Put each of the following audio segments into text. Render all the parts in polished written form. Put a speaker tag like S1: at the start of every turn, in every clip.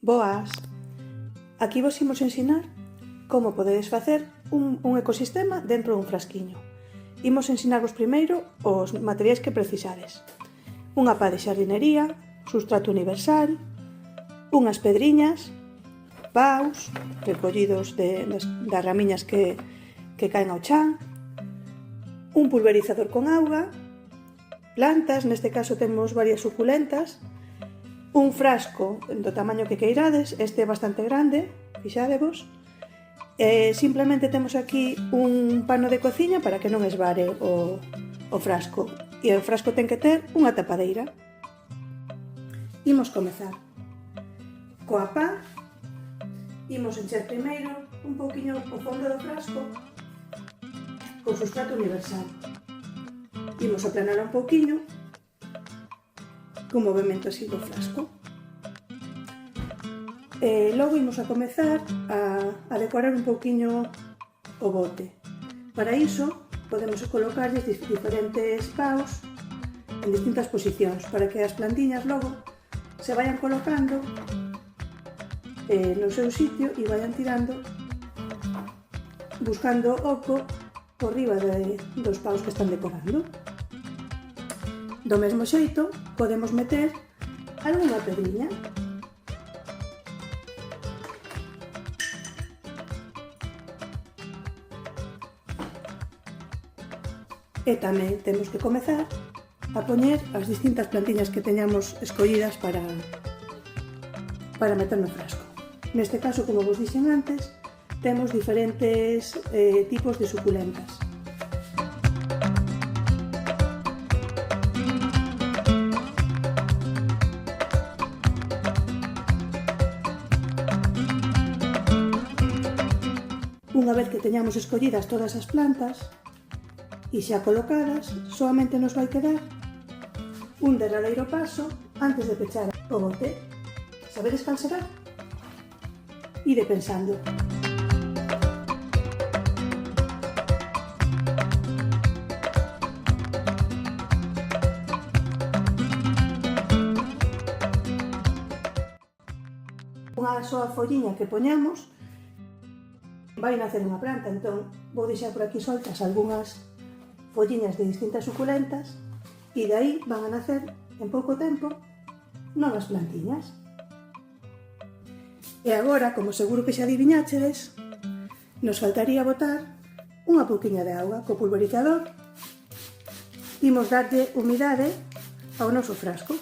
S1: Boas! Aquí vos imos ensinar como podedes facer un ecosistema dentro dun frasquiño. Imos ensinarvos primeiro os materiais que precisades. Unha pá de xardinería, substrato universal, unhas pedriñas, paus recollidos das ramiñas que caen ao chan, un pulverizador con auga, plantas, neste caso temos varias suculentas, un frasco do tamaño que queirades, este é bastante grande, fixadevos. Simplemente temos aquí un pano de cociña para que non esvare o frasco. E o frasco ten que ter unha tapadeira. Imos comezar. Coa pá, imos encher primeiro un pouquiño o fondo do frasco con substrato universal. Imos aplanar un pouquiño cun movimento así do frasco. Logo imos a comezar a decorar un pouquiño o bote. Para iso podemos colocarles diferentes paus en distintas posicións para que as plantiñas logo se vayan colocando no seu sitio e vayan tirando buscando oco por riba dos paus que están decorando. Do mesmo xeito, podemos meter algunha pedriña. E tamén temos que comezar a poñer as distintas plantiñas que teñamos escollidas para meter no frasco. Neste caso, como vos dixen antes, temos diferentes tipos de suculentas. Unha vez que teñamos escollidas todas as plantas e xa colocadas, solamente nos vai quedar un derradeiro paso antes de pechar o bote. Sabedes cal será? Ide pensando. Unha soa folliña que poñamos vai nacer unha planta, entón vou deixar por aquí soltas algunhas folliñas de distintas suculentas e de aí van a nacer en pouco tempo novas plantiñas. E agora, como seguro que xa adiviñáchedes, nos faltaría botar unha pouquiña de auga co pulverizador. Imos darlle humidade ao noso frasco.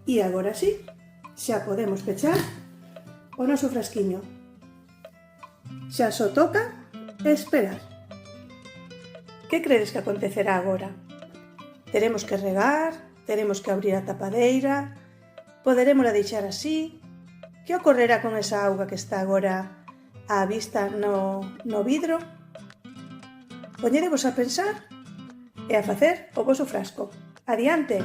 S1: E agora sí, xa podemos pechar o noso frasquiño. Xa só toca esperar. Que credes que acontecerá agora? Teremos que regar, teremos que abrir a tapadeira, poderemosla deixar así. Que ocorrerá con esa auga que está agora á vista no vidro? Poñedevos a pensar e a facer o voso frasco. Adiante!